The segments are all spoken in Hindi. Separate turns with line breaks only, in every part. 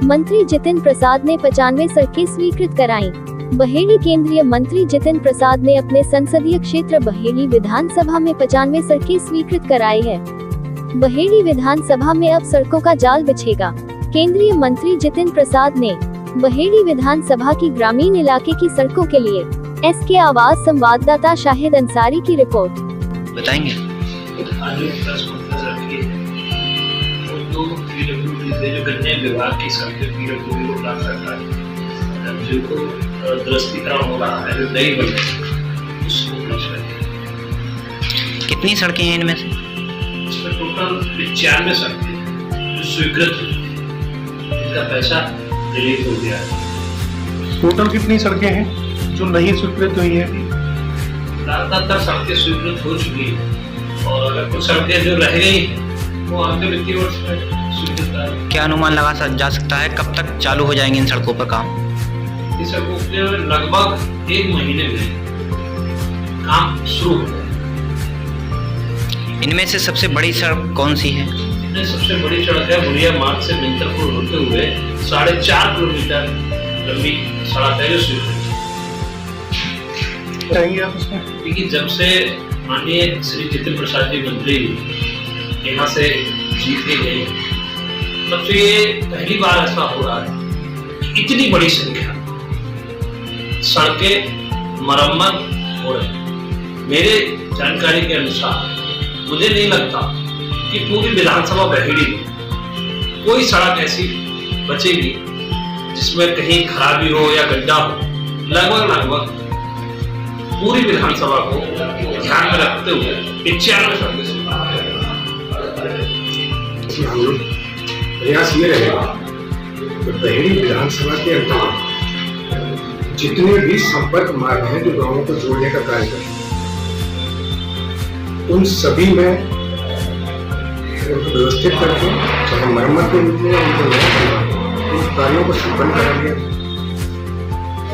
मंत्री जितिन प्रसाद ने 95 सड़कें स्वीकृत कराईं। बहेड़ी केंद्रीय मंत्री जितिन प्रसाद ने अपने संसदीय क्षेत्र बहेड़ी विधानसभा में 95 सड़कें स्वीकृत कराई है। बहेड़ी विधानसभा में अब सड़कों का जाल बिछेगा। केंद्रीय मंत्री जितिन प्रसाद ने बहेड़ी विधानसभा की ग्रामीण इलाके की सड़कों के लिए एसके आवाज संवाददाता शाहिद अंसारी की रिपोर्ट।
बताएंगे
जो गन्ने विभाग की सड़कें पीडब्ल्यूडी को प्राप्त करता है, जिनको दृष्टिकरण हो रहा है, जो नई बन रही उसको
कितनी सड़कें हैं इनमें से?
इसमें टोटल 95 सड़कें जो स्वीकृत हुई, इनका पैसा रिलीज हो गया है।
टोटल कितनी सड़कें हैं जो नहीं स्वीकृत हुई हैं?
ज्यादातर सड़कें स्वीकृत हो चुकी है और अगर कुछ सड़कें जो रह गई वो आगे वित्तीय वर्ष में स्वीकृत है।
क्या अनुमान लगा जा सकता है कब तक चालू हो जाएंगे इन सड़कों पर काम?
इस सड़कों के लगभग 1 महीने में काम शुरू हो जाएगा।
इनमें से सबसे बड़ी सड़क कौन सी है?
इनमें सबसे बड़ी सड़क है बुढ़िया मार्ग से मिंतरपुर होते हुए 4.5 किलोमीटर लंबी सड़क है जो स्वीकृत
बताएंगे आप इसमें?
क्योंकि जब से माननीय श्री जितिन प्रसाद जी मंत्री यहाँ से जीत के गए, तब से ये पहली बार ऐसा हो रहा है कि इतनी बड़ी संख्या सड़कें मरम्मत हो रही। मेरे जानकारी के अनुसार मुझे नहीं लगता कि पूरी विधानसभा बहेड़ी में कोई सड़क ऐसी बचेगी जिसमें कहीं खराबी हो या गड्ढा हो। लगभग पूरी विधानसभा को ध्यान में रखते हुए 95 सड़कें
हम लोग प्रयास ये रहेगा कि बहेड़ी विधानसभा के अंतर्गत जितने भी संपर्क मार्ग हैं जो गांवों को जोड़ने का कार्य करें, उन सभी में उनको व्यवस्थित करके चाहे मरम्मत के रूप में उनको उन कार्यों को संपन्न करा लिया,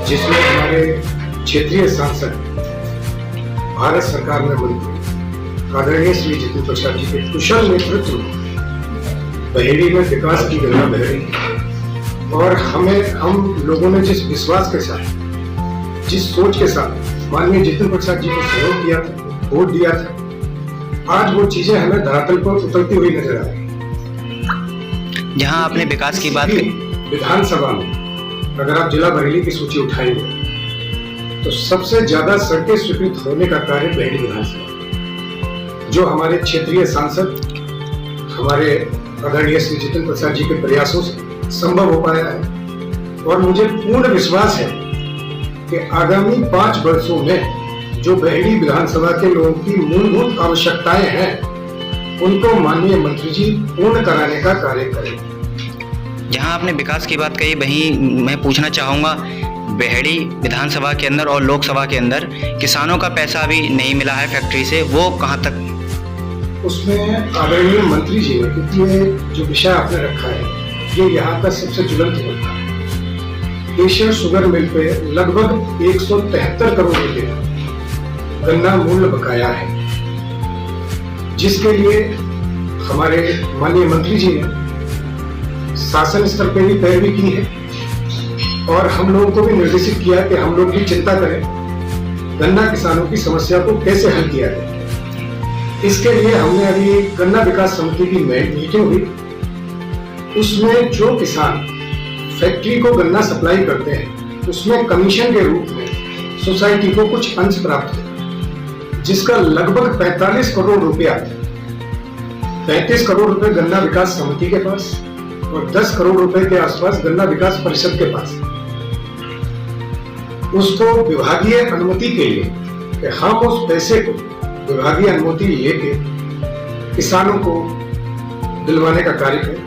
जिसमें हमारे क्षेत्रीय सांसद भारत सरकार में मंत्री आदरणीय श्री जितिन प्रसाद जी के कुशल नेतृत्व में बहेड़ी में विकास की गंगा बह रही है। और हम लोगों ने जिस विश्वास के साथ, जिस सोच के साथ माननीय जितिन प्रसाद जी को सहयोग किया था, वोट दिया था, आज वो चीजें हमें धरातल पर उतरती हुई नजर आ रही।
जहां आपने विकास की बात की,
विधानसभा में अगर आप जिला बरेली की सूची उठाएंगे तो सबसे ज्यादा सड़कें स्वीकृत होने का कार्य बहेड़ी विधानसभा, जो हमारे क्षेत्रीय सांसद हमारे आदरणीय श्री जितिन प्रसाद जी के प्रयासों से संभव हो पाया है। और मुझे पूर्ण विश्वास है कि आगामी 5 वर्षों में जो बहेड़ी विधानसभा के लोगों की मूलभूत आवश्यकताएं हैं, उनको माननीय मंत्री जी पूर्ण कराने का कार्य करेंगे।
जहां आपने विकास की बात कही, वहीं मैं पूछना चाहूँगा, बहेड़ी विधानसभा के अंदर और लोकसभा के अंदर किसानों का पैसा अभी नहीं मिला है फैक्ट्री से, वो कहाँ तक?
उसमें आदरणीय मंत्री जी ने, क्योंकि ये जो विषय आपने रखा है ये यहाँ का सबसे ज्वलंत मुद्दा है। एशिया शुगर मिल पे लगभग 173 करोड़ रुपए गन्ना मूल्य बकाया है, जिसके लिए हमारे माननीय मंत्री जी ने शासन स्तर पर भी पैरवी की है और हम लोगों को भी निर्देशित किया कि हम लोग भी चिंता करें गन्ना किसानों की समस्या को कैसे हल किया जाए। इसके लिए हमने अभी गन्ना विकास समिति की मीटिंग हुई, उसमें जो किसान फैक्ट्री को गन्ना सप्लाई करते हैं उसमें कमीशन के रूप में सोसाइटी को कुछ अंश प्राप्त है, जिसका लगभग 45 करोड़ रुपया, 35 करोड़ रुपए गन्ना विकास समिति के पास और 10 करोड़ रुपए के आसपास गन्ना विकास परिषद के पास। उसको विभागीय अनुमति के लिए कि हम उस पैसे को विभागीय अनुमति लेके किसानों को दिलवाने का कार्य करें।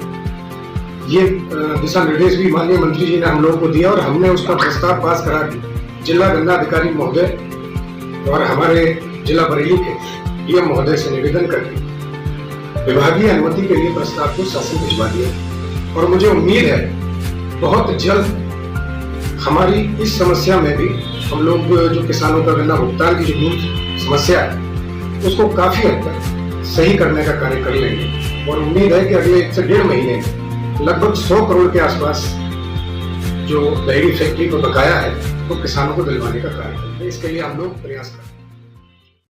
ये दिशा निर्देश भी माननीय मंत्री जी ने हम लोगों को दिया और हमने उसका प्रस्ताव पास करा के जिला गन्ना अधिकारी महोदय और हमारे जिला बरेली के डीएम महोदय से निवेदन करके विभागीय अनुमति के लिए प्रस्ताव को शासन भिजवा दिया। और मुझे उम्मीद है बहुत जल्द हमारी इस समस्या में भी हम लोग जो किसानों का गन्ना भुगतान की जो मूल समस्या है उसको काफी हद तक सही करने का कार्य कर लेंगे। और उम्मीद है कि अगले 1 से 1.5 महीने लगभग 100 करोड़ के आसपास जो बहेड़ी फैक्ट्री को बकाया है वो किसानों को दिलवाने का कार्य है। इसके लिए हम लोग प्रयास करते हैं।